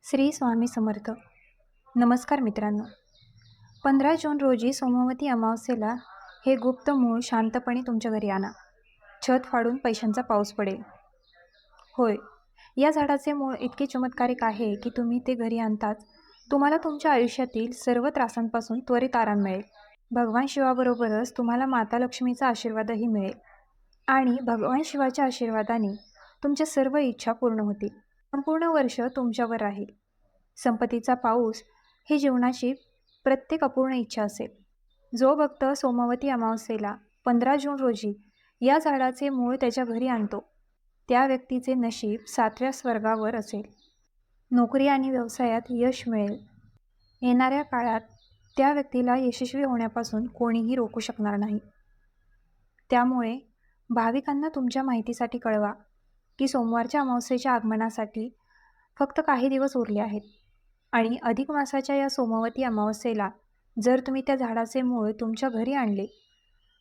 श्री स्वामी समर्थ. नमस्कार मित्रांनो. 15 जून रोजी सोमवती अमावस्येला हे गुप्त मूळ शांतपणे तुमच्या घरी आणा. छत फाडून पैशांचा पाऊस पडेल. होय, या झाडाचे मूळ इतके चमत्कारिक आहे की तुम्ही ते घरी आणताच तुम्हाला तुमच्या आयुष्यातील सर्व त्रासांपासून त्वरित आराम मिळेल. भगवान शिवाबरोबरच तुम्हाला माता लक्ष्मीचा आशीर्वादही मिळेल आणि भगवान शिवाच्या आशीर्वादाने तुमच्या सर्व इच्छा पूर्ण होतील. संपूर्ण वर्ष तुमच्यावर राहील. संपत्तीचा पाऊस ही जीवनाची प्रत्येक अपूर्ण इच्छा असेल. जो भक्त सोमवती अमावस्येला 15 जून रोजी या झाडाचे मूळ त्याच्या घरी आणतो, त्या व्यक्तीचे नशीब 7व्या स्वर्गावर असेल. नोकरी आणि व्यवसायात यश मिळेल. येणाऱ्या काळात त्या व्यक्तीला यशस्वी होण्यापासून कोणीही रोखू शकणार नाही. त्यामुळे भाविकांना तुमच्या माहितीसाठी कळवा की सोमवारच्या अमावस्येच्या आगमनासाठी फक्त काही दिवस उरले आहेत आणि अधिक मासाच्या या सोमवती अमावस्येला जर तुम्ही त्या झाडाचे मूळ तुमच्या घरी आणले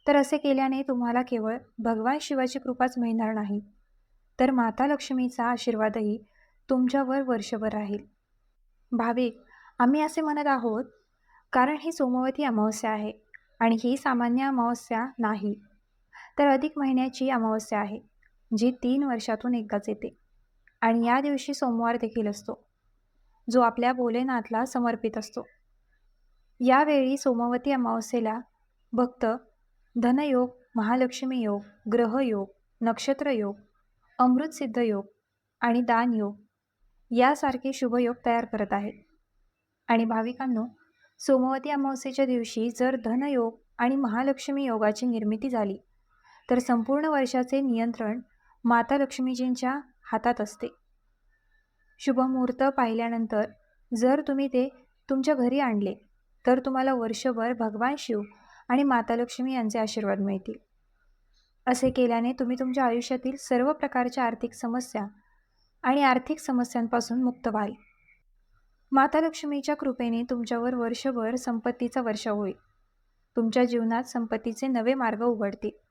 तर असे केल्याने तुम्हाला केवळ भगवान शिवाची कृपाच मिळणार नाही, तर माता लक्ष्मीचा आशीर्वादही तुमच्यावर वर्षभर राहील. भाविक, आम्ही असे म्हणत आहोत कारण ही सोमवती अमावस्या आहे आणि ही सामान्य अमावस्या नाही, तर अधिक महिन्याची अमावस्या आहे जी 3 वर्षातून एकदाच येते आणि या दिवशी सोमवार देखील असतो जो आपल्या भोलेनाथला समर्पित असतो. यावेळी सोमवती अमावस्येला भक्त धनयोग, महालक्ष्मी योग, ग्रहयोग, नक्षत्र योग, अमृतसिद्ध योग आणि दानयोग यासारखे शुभयोग तयार करत आहेत. आणि भाविकांनो, सोमवती अमावस्येच्या दिवशी जर धनयोग आणि महालक्ष्मी योगाची निर्मिती झाली तर संपूर्ण वर्षाचे नियंत्रण माता लक्ष्मीजींच्या हातात असते. शुभमुहूर्त पाहिल्यानंतर जर तुम्ही ते तुमच्या घरी आणले तर तुम्हाला वर्षभर भगवान शिव आणि माता लक्ष्मी यांचे आशीर्वाद मिळतील. असे केल्याने तुम्ही तुमच्या आयुष्यातील सर्व प्रकारच्या आर्थिक समस्या आणि आर्थिक समस्यांपासून मुक्त व्हाल. माता लक्ष्मीच्या कृपेने तुमच्यावर वर्षभर संपत्तीचा वर्षाव होईल. तुमच्या जीवनात संपत्तीचे नवे मार्ग उघडतील.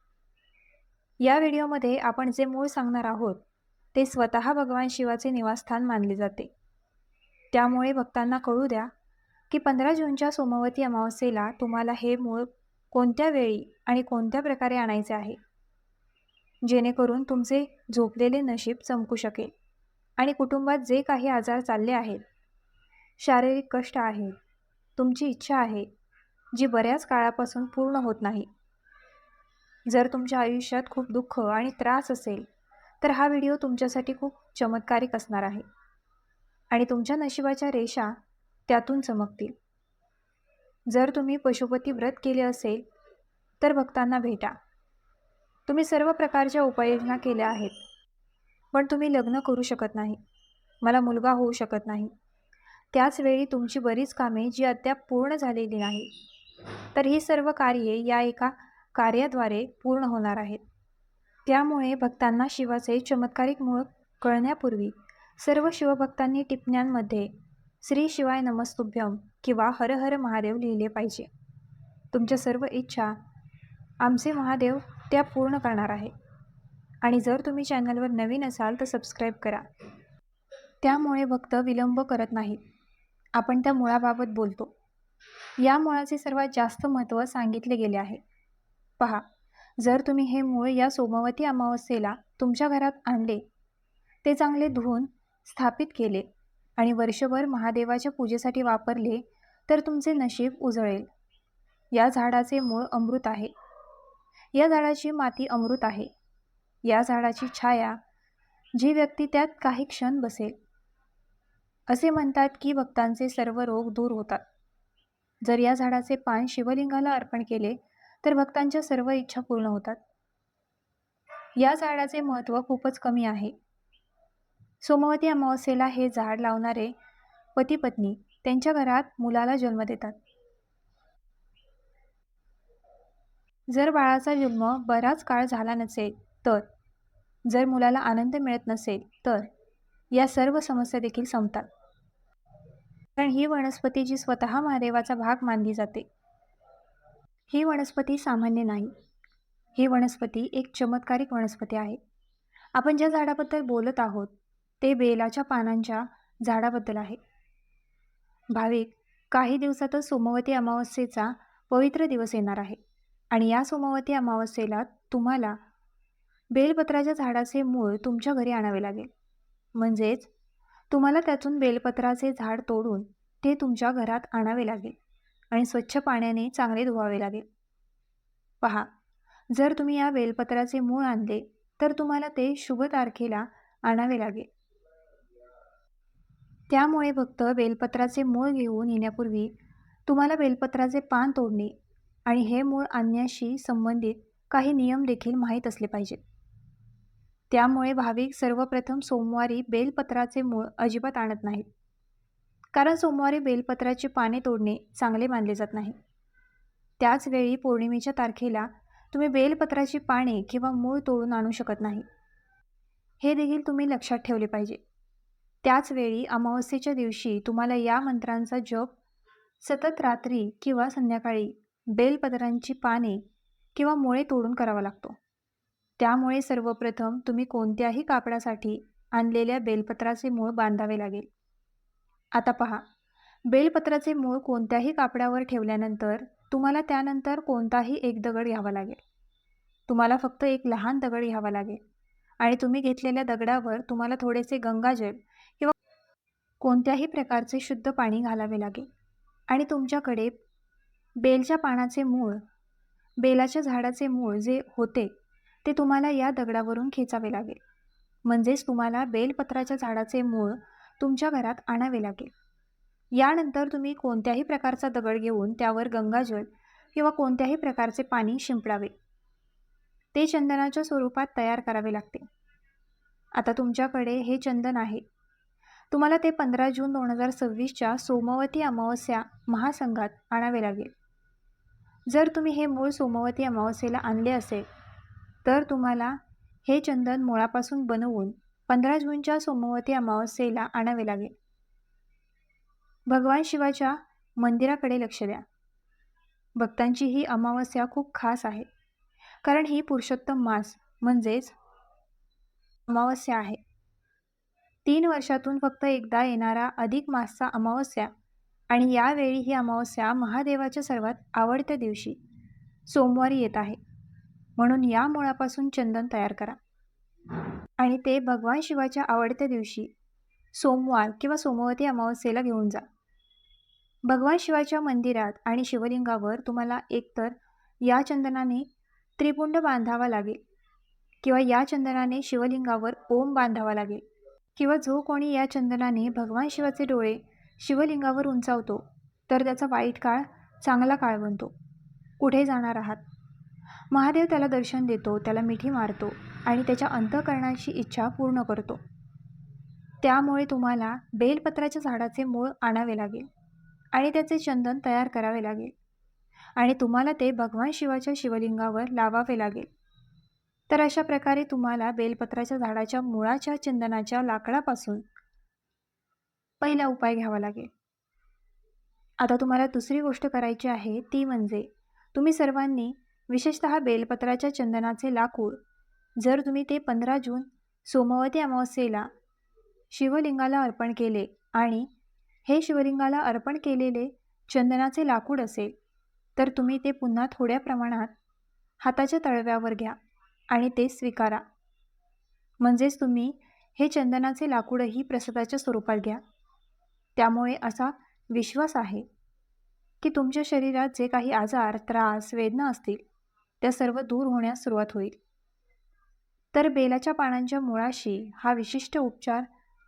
या व्हिडिओमध्ये आपण जे मूळ सांगणार आहोत ते स्वतः भगवान शिवाचे निवासस्थान मानले जाते. त्यामुळे भक्तांना कळू द्या की 15 जूनच्या सोमवती अमावस्येला तुम्हाला हे मूळ कोणत्या वेळी आणि कोणत्या प्रकारे आणायचे आहे, जेणेकरून तुमचे झोपलेले नशीब चमकू शकेल आणि कुटुंबात जे काही आजार चालले आहेत, शारीरिक कष्ट आहेत, तुमची इच्छा आहे जी बऱ्याच काळापासून पूर्ण होत नाही, जर तुमच्या आयुष्यात खूप दुःख आणि त्रास असेल तर हा व्हिडिओ तुमच्यासाठी खूप चमत्कारिक असणार आहे आणि तुमच्या नशिबाच्या रेषा त्यातून चमकतील. जर तुम्ही पशुपती व्रत केले असेल तर भक्तांना भेटा. तुम्ही सर्व प्रकारच्या उपाययोजना केल्या आहेत पण तुम्ही लग्न करू शकत नाही, मला मुलगा होऊ शकत नाही. त्याचवेळी तुमची बरीच कामे जी अद्याप पूर्ण झालेली नाही, तर ही सर्व कार्ये या एका कार्याद्वारे पूर्ण होणार आहेत. त्यामुळे भक्तांना शिवाचे चमत्कारिक मूळ कळण्यापूर्वी सर्व शिवभक्तांनी टिप्पण्यांमध्ये श्री शिवाय नमस्तुभ्यम किंवा हर हर महादेव लिहिले पाहिजे. तुमच्या सर्व इच्छा आमचे महादेव त्या पूर्ण करणार आहे. आणि जर तुम्ही चॅनलवर नवीन असाल तर सबस्क्राईब करा. त्यामुळे भक्त विलंब करत नाहीत. आपण त्या मुळाबाबत बोलतो. या मुळाचे सर्वात जास्त महत्त्व सांगितले गेले आहे. पहा, जर तुम्ही हे मूळ या सोमवती अमावस्येला तुमच्या घरात आणले, ते चांगले धुवून स्थापित केले आणि वर्षभर महादेवाच्या पूजेसाठी वापरले तर तुमचे नशीब उजळेल. या झाडाचे मूळ अमृत आहे. या झाडाची माती अमृत आहे. या झाडाची छाया जी व्यक्ती त्यात काही क्षण बसेल, असे म्हणतात की भक्तांचे सर्व रोग दूर होतात. जर या झाडाचे पान शिवलिंगाला अर्पण केले तर भक्तांच्या सर्व इच्छा पूर्ण होतात. या झाडाचे महत्त्व खूपच कमी आहे. सोमवती अमावस्येला हे झाड लावणारे पती पत्नी त्यांच्या घरात मुलाला जन्म देतात. जर बाळाचा जन्म बराच काळ झाला नसेल तर, जर मुलाला आनंद मिळत नसेल तर या सर्व समस्या देखील संपतात. कारण ही वनस्पती जी स्वतः महादेवाचा भाग मानली जाते. ही वनस्पती सामान्य नाही. ही वनस्पती एक चमत्कारिक वनस्पती आहे. आपण ज्या झाडाबद्दल बोलत आहोत ते बेलाच्या पानांच्या झाडाबद्दल आहे. भाविक, काही दिवसातच सोमवती अमावस्येचा पवित्र दिवस येणार आहे आणि या सोमवती अमावस्येला तुम्हाला बेलपत्राच्या झाडाचे मूळ तुमच्या घरी आणावे लागेल. म्हणजेच तुम्हाला त्यातून बेलपत्राचे झाड तोडून ते तुमच्या घरात आणावे लागेल आणि स्वच्छ पाण्याने चांगले धुवावे लागेल. पहा, जर तुम्ही या बेलपत्राचे मूळ आणले तर तुम्हाला ते शुभ तारखेला आणावे लागेल. त्यामुळे फक्त बेलपत्राचे मूळ घेऊन येण्यापूर्वी तुम्हाला बेलपत्राचे पान तोडणे आणि हे मूळ आणण्याशी संबंधित काही नियम देखील माहीत असले पाहिजेत. त्यामुळे भाविक सर्वप्रथम सोमवारी बेलपत्राचे मूळ अजिबात आणत नाहीत, कारण सोमवारी बेलपत्राची पाने तोडणे चांगले मानले जात नाही. त्याचवेळी पौर्णिमेच्या तारखेला तुम्ही बेलपत्राची पाने किंवा मूळ तोडून आणू शकत नाही. हे देखील तुम्ही लक्षात ठेवले पाहिजे. त्याचवेळी अमावस्येच्या दिवशी तुम्हाला या मंत्रांचा जप सतत रात्री किंवा संध्याकाळी बेलपत्रांची पाने किंवा मुळे तोडून करावा लागतो. त्यामुळे सर्वप्रथम तुम्ही कोणत्याही कापडासाठी आणलेल्या बेलपत्राचे मूळ बांधावे लागेल. आता पहा, बेलपत्राचे मूळ कोणत्याही कापडावर ठेवल्यानंतर तुम्हाला त्यानंतर कोणताही एक दगड घ्यावा लागेल. तुम्हाला फक्त एक लहान दगड घ्यावा लागेल आणि तुम्ही घेतलेल्या दगडावर तुम्हाला थोडेसे गंगाजल किंवा कोणत्याही प्रकारचे शुद्ध पाणी घालावे लागेल आणि तुमच्याकडे बेलच्या पानाचे मूळ, बेलाच्या झाडाचे मूळ जे होते ते तुम्हाला या दगडावरून खेचावे लागेल. म्हणजेच तुम्हाला बेलपत्राच्या झाडाचे मूळ तुमच्या घरात आणावे लागेल. यानंतर तुम्ही कोणत्याही प्रकारचा दगड घेऊन त्यावर गंगाजल किंवा कोणत्याही प्रकारचे पाणी शिंपडावे. ते चंदनाच्या स्वरूपात तयार करावे लागते. आता तुमच्याकडे हे चंदन आहे. तुम्हाला ते 15 जून 2026च्या सोमवती अमावस्या महासंघात आणावे लागेल. जर तुम्ही हे मूळ सोमवती अमावस्येला आणले असेल तर तुम्हाला हे चंदन मुळापासून बनवून 15 जूनच्या सोमवती अमावस्येला आणावे लागेल. भगवान शिवाच्या मंदिराकडे लक्ष द्या. भक्तांची ही अमावस्या खूप खास आहे, कारण ही पुरुषोत्तम मास म्हणजेच अमावस्या आहे. 3 वर्षातून फक्त एकदा येणारा अधिक मासचा अमावस्या आणि यावेळी ही अमावस्या महादेवाच्या सर्वात आवडत्या दिवशी सोमवारी येत आहे. म्हणून या मुळापासून चंदन तयार करा आणि ते भगवान शिवाच्या आवडत्या दिवशी सोमवार किंवा सोमवती अमावस्येला घेऊन जा. भगवान शिवाच्या मंदिरात आणि शिवलिंगावर तुम्हाला एकतर या चंदनाने त्रिपुंड बांधावा लागेल किंवा या चंदनाने शिवलिंगावर ओम बांधावा लागेल किंवा जो कोणी या चंदनाने भगवान शिवाचे डोळे शिवलिंगावर उंचावतो तर त्याचा वाईट काळ चांगला काळ बनतो. कुठे जाणार आहात? महादेव त्याला दर्शन देतो, त्याला मिठी मारतो आणि त्याच्या अंतःकरणाची इच्छा पूर्ण करतो. त्यामुळे तुम्हाला बेलपत्राच्या झाडाचे मूळ आणावे लागेल आणि त्याचे चंदन तयार करावे लागेल आणि तुम्हाला ते भगवान शिवाच्या शिवलिंगावर लावावे लागेल. तर अशा प्रकारे तुम्हाला बेलपत्राच्या झाडाच्या मुळाच्या चंदनाच्या लाकडापासून पहिला उपाय घ्यावा लागेल. आता तुम्हाला दुसरी गोष्ट करायची आहे ती म्हणजे तुम्ही सर्वांनी विशेषतः बेलपत्राच्या चंदनाचे लाकूड जर तुम्ही ते 15 जून सोमवती अमावस्येला शिवलिंगाला अर्पण केले आणि हे शिवलिंगाला अर्पण केलेले चंदनाचे लाकूड असेल तर तुम्ही ते पुन्हा थोड्या प्रमाणात हाताच्या तळव्यावर घ्या आणि ते स्वीकारा. म्हणजेच तुम्ही हे चंदनाचे लाकूडही प्रसादाच्या स्वरूपात घ्या. त्यामुळे असा विश्वास आहे की तुमच्या शरीरात जे काही आजार, त्रास, वेदना असतील त्या सर्व दूर होण्यास सुरुवात होईल. तर बेलाच्या पानांच्या मुळाशी हा विशिष्ट उपचार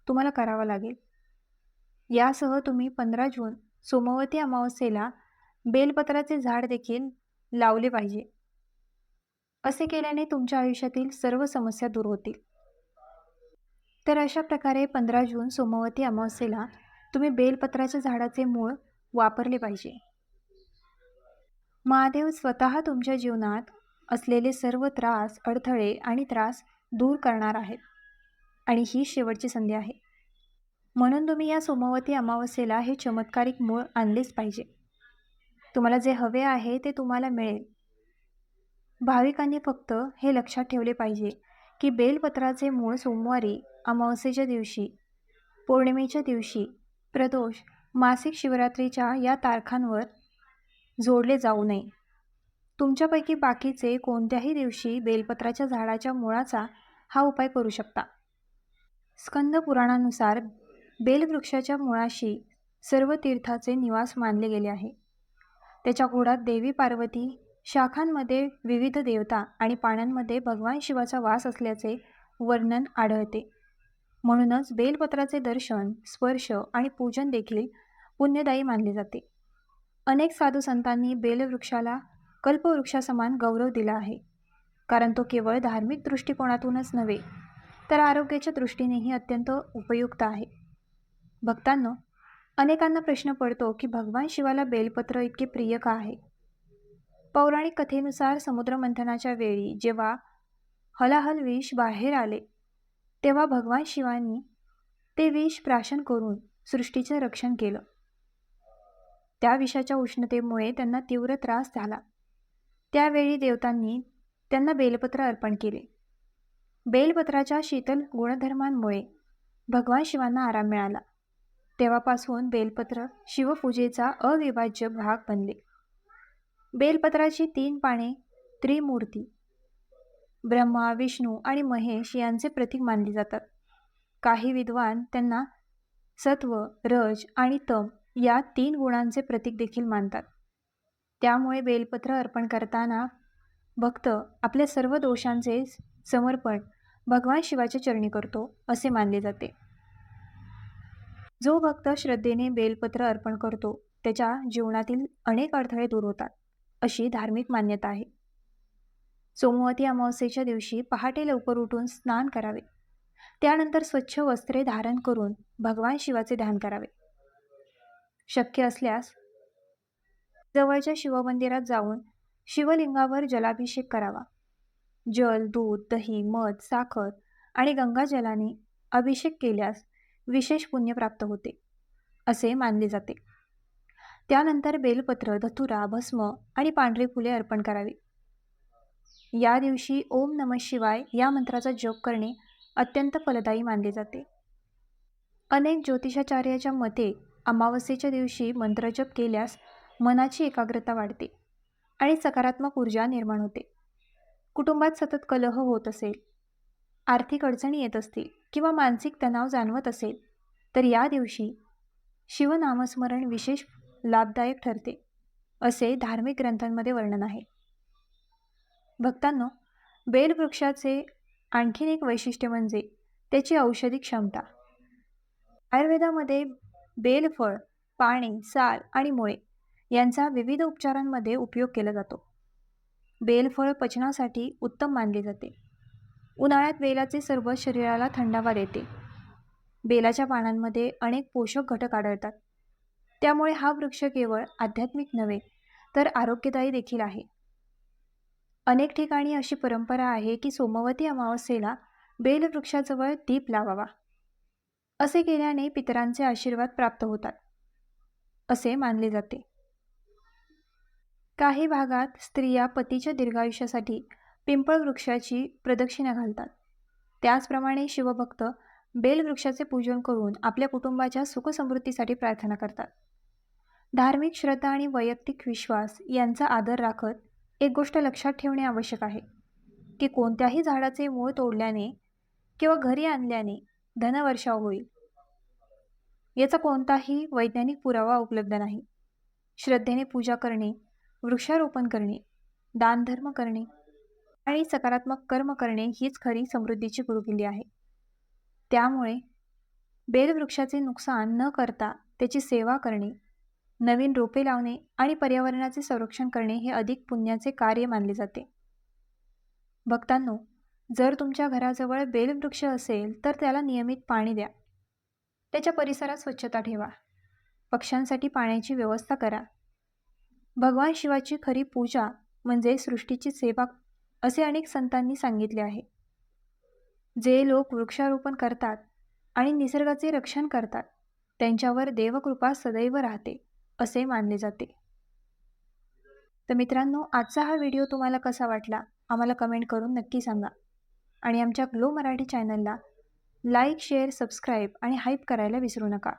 तुम्हाला करावा लागेल. यासह तुम्ही 15 जून सोमवती अमावस्येला बेलपत्राचे झाड देखील लावले पाहिजे. असे केल्याने तुमच्या आयुष्यातील सर्व समस्या दूर होतील. तर अशा प्रकारे 15 जून सोमवती अमावस्येला तुम्ही बेलपत्राच्या झाडाचे मूळ वापरले पाहिजे. महादेव स्वतः तुमच्या जीवनात असलेले सर्व त्रास, अडथळे आणि त्रास दूर करणार आहेत आणि ही शेवटची संधी आहे. म्हणून तुम्ही या सोमवती अमावस्येला हे चमत्कारिक मूळ आणलेच पाहिजे. तुम्हाला जे हवे आहे ते तुम्हाला मिळेल. भाविकांनी फक्त हे लक्षात ठेवले पाहिजे की बेलपत्राचे मूळ सोमवारी अमावस्येच्या दिवशी पौर्णिमेच्या दिवशी, प्रदोष, मासिक शिवरात्रीच्या या तारखांवर जोडले जाऊ नये. तुमच्यापैकी बाकीचे कोणत्याही दिवशी बेलपत्राच्या झाडाच्या मुळाचा हा उपाय करू शकता. स्कंद पुराणानुसार बेलवृक्षाच्या मुळाशी सर्व तीर्थाचे निवास मानले गेले आहे. त्याच्या खोडात देवी पार्वती, शाखांमध्ये विविध देवता आणि पानांमध्ये भगवान शिवाचा वास असल्याचे वर्णन आढळते. म्हणूनच बेलपत्राचे दर्शन, स्पर्श आणि पूजन देखील पुण्यदायी मानले जाते. अनेक साधू संतांनी बेलवृक्षाला कल्पवृक्षासमान गौरव दिला आहे, कारण तो केवळ धार्मिक दृष्टिकोनातूनच नव्हे तर आरोग्याच्या दृष्टीनेही अत्यंत उपयुक्त आहे. भक्तांनो, अनेकांना प्रश्न पडतो की भगवान शिवाला बेलपत्र इतके प्रिय का आहे? पौराणिक कथेनुसार समुद्रमंथनाच्या वेळी जेव्हा हलाहल विष बाहेर आले, तेव्हा भगवान शिवानी ते विष प्राशन करून सृष्टीचे रक्षण केलं. त्या विषाच्या उष्णतेमुळे त्यांना तीव्र त्रास झाला. त्यावेळी देवतांनी त्यांना बेलपत्र अर्पण केले. बेलपत्राच्या शीतल गुणधर्मांमुळे भगवान शिवांना आराम मिळाला. तेव्हापासून बेलपत्र शिवपूजेचा अविभाज्य भाग बनले. बेलपत्राची 3 पाने त्रिमूर्ती, ब्रह्मा, विष्णू आणि महेश यांचे प्रतीक मानली जातात. काही विद्वान त्यांना सत्व, रज आणि तम या 3 गुणांचे प्रतीक देखील मानतात. त्यामुळे बेलपत्र अर्पण करताना भक्त आपल्या सर्व दोषांचे समर्पण भगवान शिवाच्या चरणी करतो असे मानले जाते. जो भक्त श्रद्धेने बेलपत्र अर्पण करतो त्याच्या जीवनातील अनेक अडथळे दूर होतात, अशी धार्मिक मान्यता आहे. सोमवती अमावस्येच्या दिवशी पहाटे लवकर उठून स्नान करावे. त्यानंतर स्वच्छ वस्त्रे धारण करून भगवान शिवाचे ध्यान करावे. शक्य असल्यास जवळच्या शिवमंदिरात जाऊन शिवलिंगावर जलाभिषेक करावा. जल, दूध, दही, मध, साखर आणि गंगाजलाने अभिषेक केल्यास विशेष पुण्य प्राप्त होते असे मानले जाते. त्यानंतर बेलपत्र, धतुरा, भस्म आणि पांढरी फुले अर्पण करावी. या दिवशी ओम नमः शिवाय या मंत्राचा जप करणे अत्यंत फलदायी मानले जाते. अनेक ज्योतिषाचार्याच्या मते अमावस्येच्या दिवशी मंत्रजप केल्यास मनाची एकाग्रता वाढते आणि सकारात्मक ऊर्जा निर्माण होते. कुटुंबात सतत कलह होत असेल, आर्थिक अडचणी येत असतील किंवा मानसिक तणाव जाणवत असेल तर या दिवशी शिवनामस्मरण विशेष लाभदायक ठरते असे धार्मिक ग्रंथांमध्ये वर्णन आहे. भक्तांनो, बेलवृक्षाचे आणखीन एक वैशिष्ट्य म्हणजे त्याची औषधी क्षमता. आयुर्वेदामध्ये बेलफळ, पाने, साल आणि मुळे यांचा विविध उपचारांमध्ये उपयोग केला जातो. बेलफळ पचनासाठी उत्तम मानले जाते. उन्हाळ्यात बेलाचे सरबत शरीराला थंडावा देते. बेलाच्या पानांमध्ये अनेक पोषक घटक आढळतात. त्यामुळे हा वृक्ष केवळ आध्यात्मिक नव्हे तर आरोग्यदायी देखील आहे. अनेक ठिकाणी अशी परंपरा आहे की सोमवती अमावस्येला बेलवृक्षाजवळ दीप लावावा. असे केल्याने पितरांचे आशीर्वाद प्राप्त होतात असे मानले जाते. काही भागात स्त्रिया पतीच्या दीर्घायुष्यासाठी पिंपळ वृक्षाची प्रदक्षिणा घालतात. त्याचप्रमाणे शिवभक्त बेलवृक्षाचे पूजन करून आपल्या कुटुंबाच्या सुखसमृद्धीसाठी प्रार्थना करतात. धार्मिक श्रद्धा आणि वैयक्तिक विश्वास यांचा आदर राखत एक गोष्ट लक्षात ठेवणे आवश्यक आहे की कोणत्याही झाडाचे मूळ तोडल्याने किंवा घरी आणल्याने धनवर्षाव होईल याचा कोणताही वैज्ञानिक पुरावा उपलब्ध नाही. श्रद्धेने पूजा करणे, वृक्षारोपण करणे, दानधर्म करणे आणि सकारात्मक कर्म करणे हीच खरी समृद्धीची गुरुकिल्ली आहे. त्यामुळे बेलवृक्षाचे नुकसान न करता त्याची सेवा करणे, नवीन रोपे लावणे आणि पर्यावरणाचे संरक्षण करणे हे अधिक पुण्याचे कार्य मानले जाते. भक्तांनो, जर तुमच्या घराजवळ बेलवृक्ष असेल तर त्याला नियमित पाणी द्या. त्याच्या परिसरात स्वच्छता ठेवा. पक्ष्यांसाठी पाण्याची व्यवस्था करा. भगवान शिवाची खरी पूजा म्हणजे सृष्टीची सेवा असे अनेक संतांनी सांगितले आहे. जे लोक वृक्षारोपण करतात आणि निसर्गाचे रक्षण करतात त्यांच्यावर देवकृपा सदैव राहते असे मानले जाते. तर मित्रांनो, आजचा हा व्हिडिओ तुम्हाला कसा वाटला आम्हाला कमेंट करून नक्की सांगा आणि आमच्या ग्लो मराठी चॅनलला लाईक, शेअर, सबस्क्राईब आणि हाईप करायला विसरू नका.